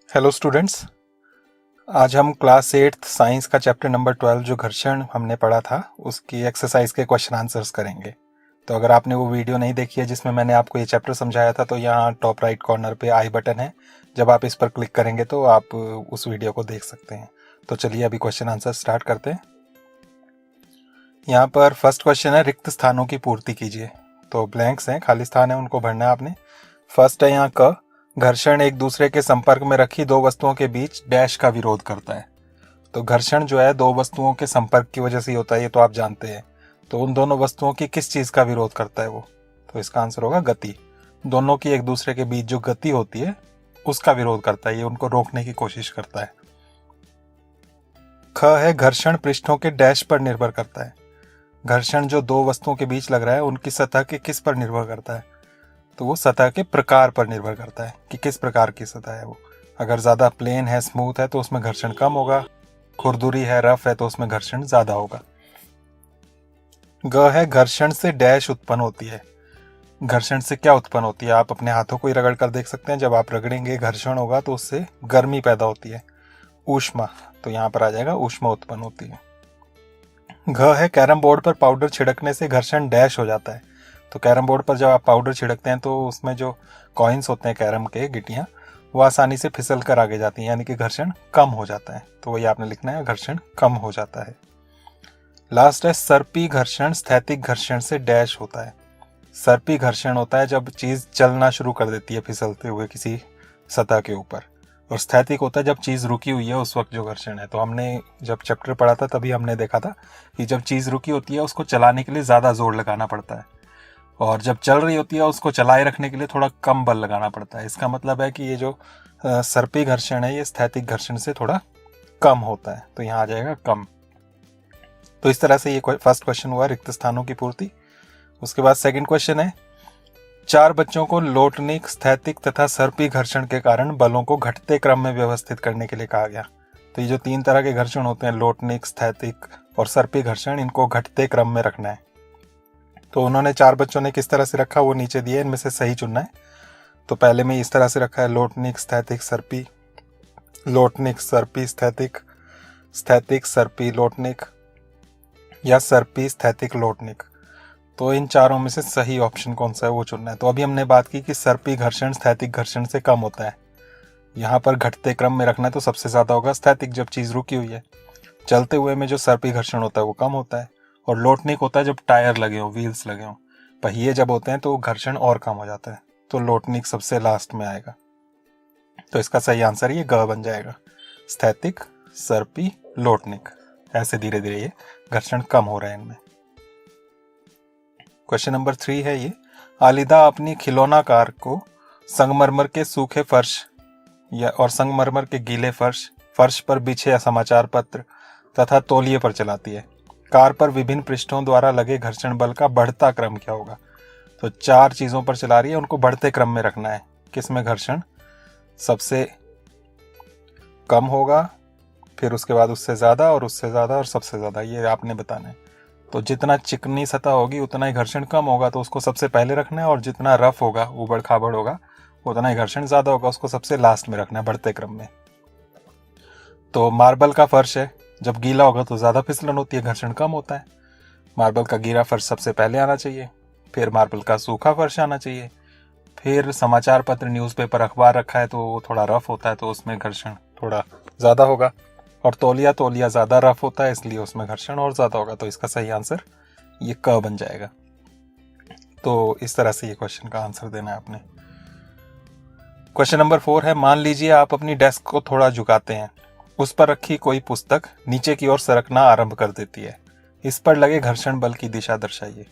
Hello students. आज हम class 8 science का चैप्टर नंबर 12 जो घर्षण हमने पढ़ा था उसकी एक्सरसाइज के क्वेश्चन आंसर्स करेंगे। तो अगर आपने वो वीडियो नहीं देखी है जिसमें मैंने आपको ये चैप्टर समझाया था तो यहाँ टॉप राइट कॉर्नर पे आई बटन है। जब आप इस पर क्लिक करेंगे तो आप उस वीडियो को देख सकते हैं। तो चलिए अभी क्वेश्चन आंसर स्टार्ट करते हैं। यहाँ पर फर्स्ट क्वेश्चन है, रिक्त स्थानों की पूर्ति कीजिए। तो ब्लैंक्स हैं, खाली स्थान है, उनको भरना है आपने। फर्स्ट है यहाँ क, घर्षण एक दूसरे के संपर्क में रखी दो वस्तुओं के बीच डैश का विरोध करता है। तो घर्षण जो है दो वस्तुओं के संपर्क की वजह से ही होता है, ये तो आप जानते हैं। तो उन दोनों वस्तुओं की किस चीज का विरोध करता है वो? तो इसका आंसर होगा गति। दोनों की एक दूसरे के बीच जो गति होती है उसका विरोध करता है, ये उनको रोकने की कोशिश करता है। ख है, घर्षण पृष्ठों के डैश पर निर्भर करता है। घर्षण जो दो वस्तुओं के बीच लग रहा है उनकी सतह के किस पर निर्भर करता है? तो वो सतह के प्रकार पर निर्भर करता है कि किस प्रकार की सतह है वो। अगर ज़्यादा प्लेन है, स्मूथ है तो उसमें घर्षण कम होगा। खुरदुरी है, रफ है तो उसमें घर्षण ज़्यादा होगा। ग है, घर्षण से डैश उत्पन्न होती है। घर्षण से क्या उत्पन्न होती है? आप अपने हाथों को ही रगड़ कर देख सकते हैं। जब आप रगड़ेंगे घर्षण होगा तो उससे गर्मी पैदा होती है, ऊष्मा। तो यहाँ पर आ जाएगा ऊष्मा उत्पन्न होती है। घ है, कैरम बोर्ड पर पाउडर छिड़कने से घर्षण डैश हो जाता है। तो कैरम बोर्ड पर जब आप पाउडर छिड़कते हैं तो उसमें जो कॉइन्स होते हैं कैरम के, गिट्टियाँ, वो आसानी से फिसल कर आगे जाती हैं, यानी कि घर्षण कम हो जाता है। तो वही आपने लिखना है, घर्षण कम हो जाता है। लास्ट है, सर्पी घर्षण स्थैतिक घर्षण से डैश होता है। सर्पी घर्षण होता है जब चीज चलना शुरू कर देती है फिसलते हुए किसी सतह के ऊपर, और स्थैतिक होता है जब चीज रुकी हुई है उस वक्त जो घर्षण है। तो हमने जब चैप्टर पढ़ा था तभी हमने देखा था कि जब चीज रुकी होती है उसको चलाने के लिए ज्यादा जोर लगाना पड़ता है, और जब चल रही होती है उसको चलाए रखने के लिए थोड़ा कम बल लगाना पड़ता है। इसका मतलब है कि ये जो सर्पी घर्षण है ये स्थैतिक घर्षण से थोड़ा कम होता है। तो यहाँ आ जाएगा कम। तो इस तरह से ये फर्स्ट क्वेश्चन हुआ, रिक्त स्थानों की पूर्ति। उसके बाद सेकंड क्वेश्चन है, चार बच्चों को लोटनिक, स्थैतिक तथा सर्पी घर्षण के कारण बलों को घटते क्रम में व्यवस्थित करने के लिए कहा गया। तो ये जो तीन तरह के घर्षण होते हैं, लोटनिक, स्थैतिक और सर्पी घर्षण, इनको घटते क्रम में रखना है। तो उन्होंने चार बच्चों ने किस तरह से रखा वो नीचे दिए, इनमें से सही चुनना है। तो पहले में इस तरह से रखा है, लोटनिक, स्थैतिक, सर्पी, लोटनिक, सर्पी, स्थैतिक, स्थैतिक, सर्पी, लोटनिक, या सर्पी, स्थैतिक, लोटनिक। तो इन चारों में से सही ऑप्शन कौन सा है वो चुनना है। तो अभी हमने बात की कि सर्पी घर्षण स्थैतिक घर्षण से कम होता है। यहाँ पर घटते क्रम में रखना है तो सबसे ज्यादा होगा स्थैतिक, जब चीज रुकी हुई है। चलते हुए में जो सर्पी घर्षण होता है वो कम होता है, और लोटनिक होता है जब टायर लगे हो, व्हील्स लगे हो, पहिए जब होते हैं तो घर्षण और कम हो जाता है। तो लोटनिक सबसे लास्ट में आएगा। तो इसका सही आंसर ये ग बन जाएगा, स्थैतिक, सर्पी, लोटनिक। ऐसे धीरे धीरे ये घर्षण कम हो रहा है इनमें। क्वेश्चन नंबर 3 है ये, आलिदा अपनी खिलौना कार को संगमरमर के सूखे फर्श और संगमरमर के गीले फर्श पर बिछे समाचार पत्र तथा तौलिए पर चलाती है। कार पर विभिन्न पृष्ठों द्वारा लगे घर्षण बल का बढ़ता क्रम क्या होगा? तो चार चीजों पर चला रही है, उनको बढ़ते क्रम में रखना है। किसमें घर्षण सबसे कम होगा, फिर उसके बाद उससे ज्यादा, और उससे ज्यादा, और सबसे ज्यादा, ये आपने बताना है। तो जितना चिकनी सतह होगी उतना ही घर्षण कम होगा, तो उसको सबसे पहले रखना है, और जितना रफ होगा, उबड़ खाबड़ होगा, उतना ही घर्षण ज्यादा होगा, उसको सबसे लास्ट में रखना है बढ़ते क्रम में। तो मार्बल का फर्श है, जब गीला होगा तो ज्यादा फिसलन होती है, घर्षण कम होता है। मार्बल का गीला फर्श सबसे पहले आना चाहिए, फिर मार्बल का सूखा फर्श आना चाहिए, फिर समाचार पत्र, न्यूज़पेपर, अखबार रखा है तो वो थोड़ा रफ होता है तो उसमें घर्षण थोड़ा ज्यादा होगा, और तौलिया ज्यादा रफ होता है इसलिए उसमें घर्षण और ज्यादा होगा। तो इसका सही आंसर ये क बन जाएगा। तो इस तरह से ये क्वेश्चन का आंसर देना है आपने। क्वेश्चन नंबर 4 है, मान लीजिए आप अपनी डेस्क को थोड़ा झुकाते हैं, उस पर रखी कोई पुस्तक नीचे की ओर सरकना आरंभ कर देती है, इस पर लगे घर्षण बल की दिशा दर्शाइए।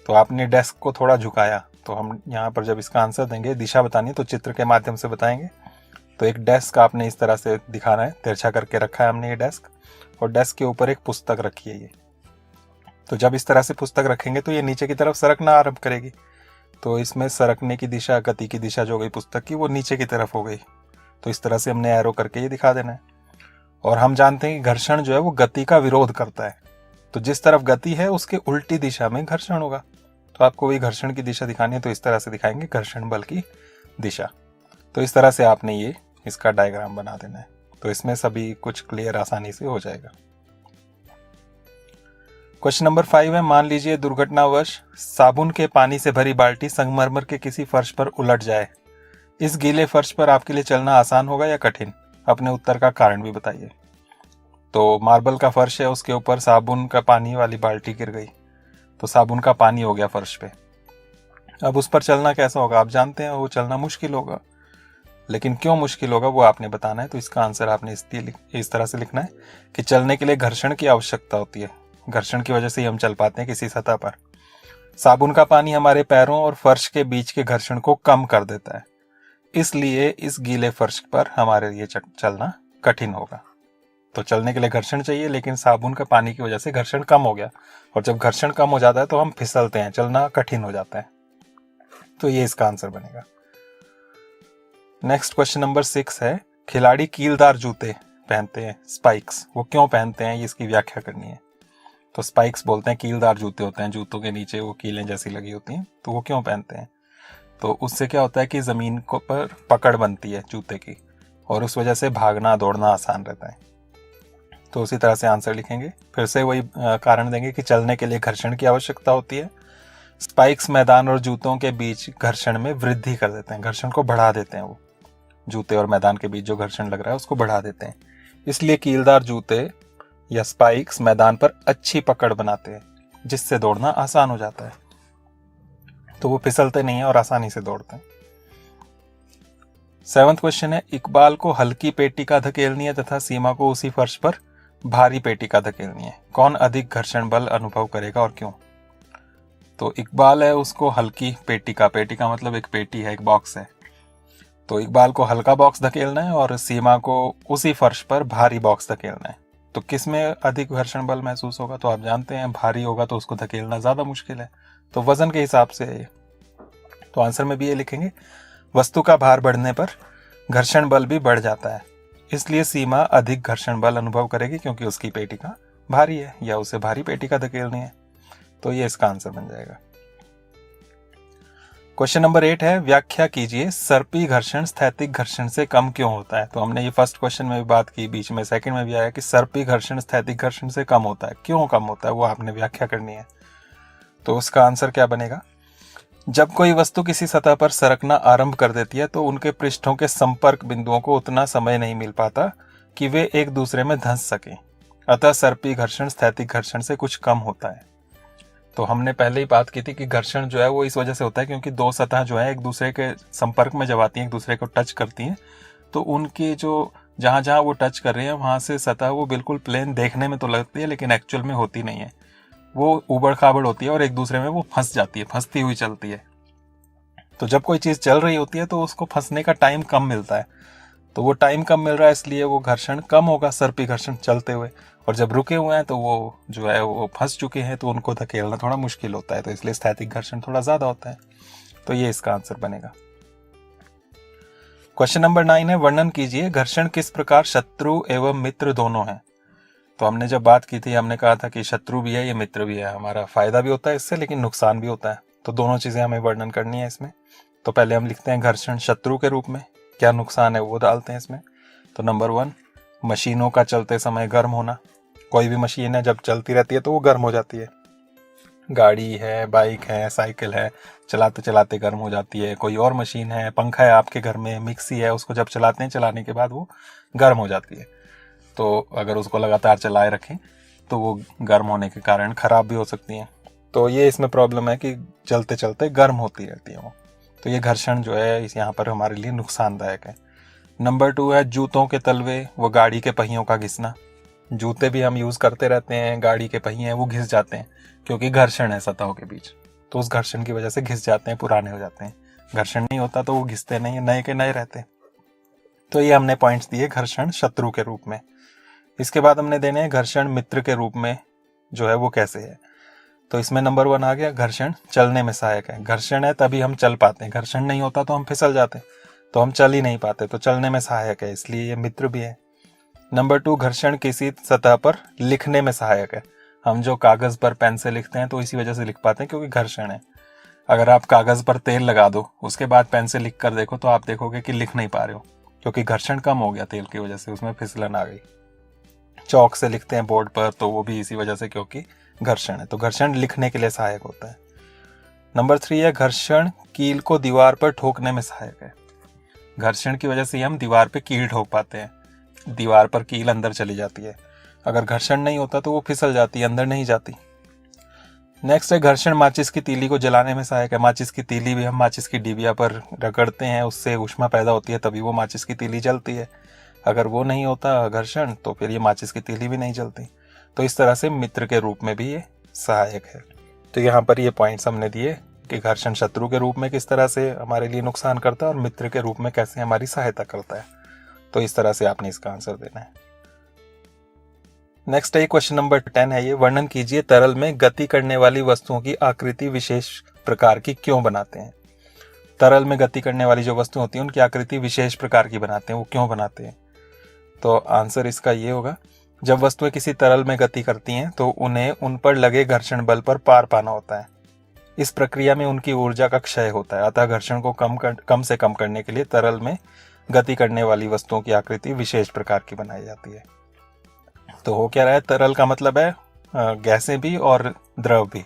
तो आपने डेस्क को थोड़ा झुकाया, तो हम यहाँ पर जब इसका आंसर देंगे, दिशा बतानी है तो चित्र के माध्यम से बताएंगे। तो एक डेस्क आपने इस तरह से दिखाना है, तिरछा करके रखा है हमने ये डेस्क, और डेस्क के ऊपर एक पुस्तक रखी है ये। तो जब इस तरह से पुस्तक रखेंगे तो ये नीचे की तरफ सरकना आरंभ करेगी। तो इसमें सरकने की दिशा, गति की दिशा जो गई पुस्तक की, वो नीचे की तरफ हो गई। तो इस तरह से हमने एरो करके ये दिखा देना है। और हम जानते हैं कि घर्षण जो है वो गति का विरोध करता है, तो जिस तरफ गति है उसके उल्टी दिशा में घर्षण होगा। तो आपको वही घर्षण की दिशा दिखानी है, तो इस तरह से दिखाएंगे घर्षण बल की दिशा। तो इस तरह से आपने ये इसका डायग्राम बना देना है। तो इसमें सभी कुछ क्लियर आसानी से हो जाएगा। क्वेश्चन नंबर 5 है, मान लीजिए दुर्घटनावश साबुन के पानी से भरी बाल्टी संगमरमर के किसी फर्श पर उलट जाए। इस गीले फर्श पर आपके लिए चलना आसान होगा या कठिन? अपने उत्तर का कारण भी बताइए। तो मार्बल का फर्श है, उसके ऊपर साबुन का पानी वाली बाल्टी गिर गई, तो साबुन का पानी हो गया फर्श पे। अब उस पर चलना कैसा होगा? आप जानते हैं वो चलना मुश्किल होगा, लेकिन क्यों मुश्किल होगा वो आपने बताना है। तो इसका आंसर आपने इस तरह से लिखना है कि चलने के लिए घर्षण की आवश्यकता होती है, घर्षण की वजह से ही हम चल पाते हैं किसी सतह पर। साबुन का पानी हमारे पैरों और फर्श के बीच के घर्षण को कम कर देता है, इसलिए इस गीले फर्श पर हमारे लिए चलना कठिन होगा। तो चलने के लिए घर्षण चाहिए, लेकिन साबुन का पानी की वजह से घर्षण कम हो गया, और जब घर्षण कम हो जाता है तो हम फिसलते हैं, चलना कठिन हो जाता है। तो ये इसका आंसर बनेगा। नेक्स्ट क्वेश्चन नंबर 6 है, खिलाड़ी कीलदार जूते पहनते हैं, स्पाइक्स, वो क्यों पहनते हैं, ये इसकी व्याख्या करनी है। तो स्पाइक्स बोलते हैं, कीलदार जूते होते हैं, जूतों के नीचे वो कीलें जैसी लगी होती हैं, तो वो क्यों पहनते हैं? तो उससे क्या होता है कि ज़मीन को पर पकड़ बनती है जूते की, और उस वजह से भागना दौड़ना आसान रहता है। तो उसी तरह से आंसर लिखेंगे, फिर से वही कारण देंगे कि चलने के लिए घर्षण की आवश्यकता होती है। स्पाइक्स मैदान और जूतों के बीच घर्षण में वृद्धि कर देते हैं, घर्षण को बढ़ा देते हैं। वो जूते और मैदान के बीच जो घर्षण लग रहा है उसको बढ़ा देते हैं, इसलिए कीलदार जूते या स्पाइक्स मैदान पर अच्छी पकड़ बनाते हैं, जिससे दौड़ना आसान हो जाता है। तो वो फिसलते नहीं है और आसानी से दौड़ते हैं। 7वां क्वेश्चन है, इकबाल को हल्की पेटी का धकेलनी है तथा सीमा को उसी फर्श पर भारी पेटी का धकेलनी है। कौन अधिक घर्षण बल अनुभव करेगा और क्यों? तो इकबाल है, उसको हल्की पेटी का मतलब एक पेटी है, एक बॉक्स है, तो इकबाल को हल्का बॉक्स धकेलना है और सीमा को उसी फर्श पर भारी बॉक्स धकेलना है। तो किस में अधिक घर्षण बल महसूस होगा? तो आप जानते हैं भारी होगा तो उसको धकेलना ज्यादा मुश्किल है, तो वजन के हिसाब से है ये। तो आंसर में भी ये लिखेंगे, वस्तु का भार बढ़ने पर घर्षण बल भी बढ़ जाता है, इसलिए सीमा अधिक घर्षण बल अनुभव करेगी क्योंकि उसकी पेटी का भारी है या उसे भारी पेटी का धकेलनी है। तो ये इसका आंसर बन जाएगा। क्वेश्चन नंबर 8 है, व्याख्या कीजिए सर्पी घर्षण स्थैतिक घर्षण से कम क्यों होता है। तो हमने ये फर्स्ट क्वेश्चन में भी बात की, बीच में सेकंड में भी आया कि सर्पी घर्षण स्थैतिक घर्षण से कम होता है, क्यों कम होता है वो आपने व्याख्या करनी है। तो उसका आंसर क्या बनेगा? जब कोई वस्तु किसी सतह पर सरकना आरंभ कर देती है तो उनके पृष्ठों के संपर्क बिंदुओं को उतना समय नहीं मिल पाता कि वे एक दूसरे में धंस सकें, अतः सर्पी घर्षण स्थैतिक घर्षण से कुछ कम होता है। तो हमने पहले ही बात की थी कि घर्षण जो है वो इस वजह से होता है क्योंकि दो सतह जो है एक दूसरे के संपर्क में जब आती हैं, एक दूसरे को टच करती हैं, तो उनके जो जहाँ जहाँ वो टच कर रहे हैं वहाँ से सतह वो बिल्कुल प्लेन देखने में तो लगती है, लेकिन एक्चुअल में होती नहीं है, वो उबड़ खाबड़ होती है और एक दूसरे में वो फंस जाती है, फंसती हुई चलती है। तो जब कोई चीज़ चल रही होती है तो उसको फंसने का टाइम कम मिलता है, तो वो टाइम कम मिल रहा है इसलिए वो घर्षण कम होगा, सर्पी घर्षण चलते हुए। और जब रुके हुए हैं तो वो जो है वो फंस चुके हैं, तो उनको धकेलना थोड़ा मुश्किल होता है, तो इसलिए स्थैतिक घर्षण थोड़ा ज़्यादा होता है। तो ये इसका आंसर बनेगा। क्वेश्चन नंबर 9 है, वर्णन कीजिए घर्षण किस प्रकार शत्रु एवं मित्र दोनों है। तो हमने जब बात की थी हमने कहा था कि शत्रु भी है ये मित्र भी है, हमारा फायदा भी होता है इससे लेकिन नुकसान भी होता है, तो दोनों चीज़ें हमें वर्णन करनी है इसमें। तो पहले हम लिखते हैं घर्षण शत्रु के रूप में, क्या नुकसान है वो डालते हैं इसमें। तो नंबर 1, मशीनों का चलते समय गर्म होना। कोई भी मशीन है जब चलती रहती है तो वो गर्म हो जाती है, गाड़ी है, बाइक है, साइकिल है, चलाते चलाते गर्म हो जाती है। कोई और मशीन है, पंखा है आपके घर में, मिक्सी है, उसको जब चलाते हैं चलाने के बाद वो गर्म हो जाती है। तो अगर उसको लगातार चलाए रखें तो वो गर्म होने के कारण ख़राब भी हो सकती हैं। तो ये इसमें प्रॉब्लम है कि चलते चलते गर्म होती रहती है वो। तो ये घर्षण जो है इस यहाँ पर हमारे लिए नुकसानदायक है। नंबर 2 है जूतों के तलवे व गाड़ी के पहियों का घिसना। जूते भी हम यूज़ करते रहते हैं, गाड़ी के पहिए हैं वो घिस जाते हैं क्योंकि घर्षण है सतहों के बीच, तो उस घर्षण की वजह से घिस जाते हैं, पुराने हो जाते हैं। घर्षण नहीं होता तो वो घिसते नहीं, नए के नए रहते हैं। तो ये हमने पॉइंट्स दिए घर्षण शत्रु के रूप में। इसके बाद हमने देने हैं घर्षण मित्र के रूप में जो है वो कैसे है। तो इसमें नंबर 1 आ गया, घर्षण चलने में सहायक है। घर्षण है तभी हम चल पाते हैं, घर्षण नहीं होता तो हम फिसल जाते, तो हम चल ही नहीं पाते, तो चलने में सहायक है, इसलिए ये मित्र भी है। नंबर 2, घर्षण किसी सतह पर लिखने में सहायक है। हम जो कागज पर पेन से लिखते हैं तो इसी वजह से लिख पाते हैं क्योंकि घर्षण है। अगर आप कागज पर तेल लगा दो उसके बाद पेन से लिख कर देखो तो आप देखोगे कि लिख नहीं पा रहे हो, क्योंकि घर्षण कम हो गया तेल की वजह से, उसमें फिसलन आ गई। चौक से लिखते हैं बोर्ड पर तो वो भी इसी वजह से, क्योंकि घर्षण है। तो घर्षण लिखने के लिए सहायक होता है। नंबर 3 है घर्षण कील को दीवार पर ठोकने में सहायक है। घर्षण की वजह से हम दीवार पे कील ठोक पाते हैं, दीवार पर कील अंदर चली जाती है। अगर घर्षण नहीं होता तो वो फिसल जाती है, अंदर नहीं जाती। नेक्स्ट है घर्षण माचिस की तीली को जलाने में सहायक है। माचिस की तीली भी हम माचिस की डिबिया पर रगड़ते हैं, उससे ऊष्मा पैदा होती है, तभी वो माचिस की तीली जलती है। अगर वो नहीं होता घर्षण तो फिर ये माचिस की तीली भी नहीं जलती। तो इस तरह से मित्र के रूप में भी ये सहायक है। तो यहाँ पर ये पॉइंट्स हमने दिए कि घर्षण शत्रु के रूप में किस तरह से हमारे लिए नुकसान करता है और मित्र के रूप में कैसे हमारी सहायता करता है। तो इस तरह से आपने इसका आंसर देना है। नेक्स्ट है क्वेश्चन नंबर 10 है ये, वर्णन कीजिए तरल में गति करने वाली वस्तुओं की आकृति विशेष प्रकार की क्यों बनाते हैं। तरल में गति करने वाली जो वस्तु होती है उनकी आकृति विशेष प्रकार की बनाते हैं, वो क्यों बनाते हैं। तो आंसर इसका ये होगा, जब वस्तुएं किसी तरल में गति करती हैं तो उन्हें उन पर लगे घर्षण बल पर पार पाना होता है। इस प्रक्रिया में उनकी ऊर्जा का क्षय होता है, अतः घर्षण को कम से कम करने के लिए तरल में गति करने वाली वस्तुओं की आकृति विशेष प्रकार की बनाई जाती है। तो हो क्या रहा है, तरल का मतलब है गैसें भी और द्रव भी।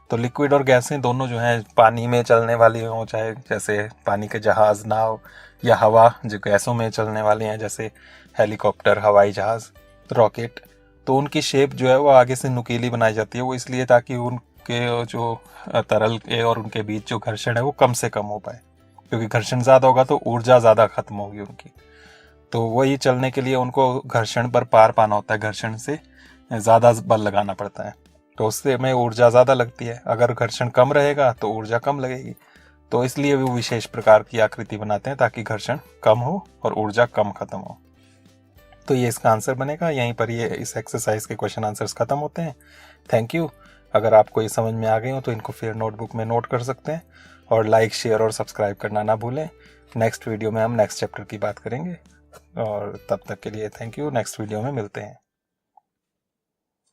तो लिक्विड और गैसें दोनों जो हैं पानी में चलने वाली हों, चाहे जैसे पानी के जहाज, नाव, या हवा जो गैसों में चलने वाले हैं जैसे हेलीकॉप्टर, हवाई जहाज, रॉकेट, तो उनकी शेप जो है वो आगे से नुकीली बनाई जाती है। वो इसलिए ताकि उनके जो तरल के और उनके बीच जो घर्षण है वो कम से कम हो पाए, क्योंकि घर्षण ज़्यादा होगा तो ऊर्जा ज़्यादा खत्म होगी उनकी। तो वही चलने के लिए उनको घर्षण पर पार पाना होता है, घर्षण से ज़्यादा बल लगाना पड़ता है, तो उससे में ऊर्जा ज़्यादा लगती है। अगर घर्षण कम रहेगा तो ऊर्जा कम लगेगी। तो इसलिए वो विशेष प्रकार की आकृति बनाते हैं ताकि घर्षण कम हो और ऊर्जा कम खत्म हो। तो ये इसका आंसर बनेगा। यहीं पर ये इस एक्सरसाइज के क्वेश्चन आंसर्स खत्म होते हैं। Thank you. अगर आपको ये समझ में आ गए हो तो इनको फिर नोटबुक में नोट कर सकते हैं, और लाइक, शेयर और सब्सक्राइब करना ना भूलें। नेक्स्ट वीडियो में हम नेक्स्ट चैप्टर की बात करेंगे, और तब तक के लिए थैंक यू। नेक्स्ट वीडियो में मिलते हैं।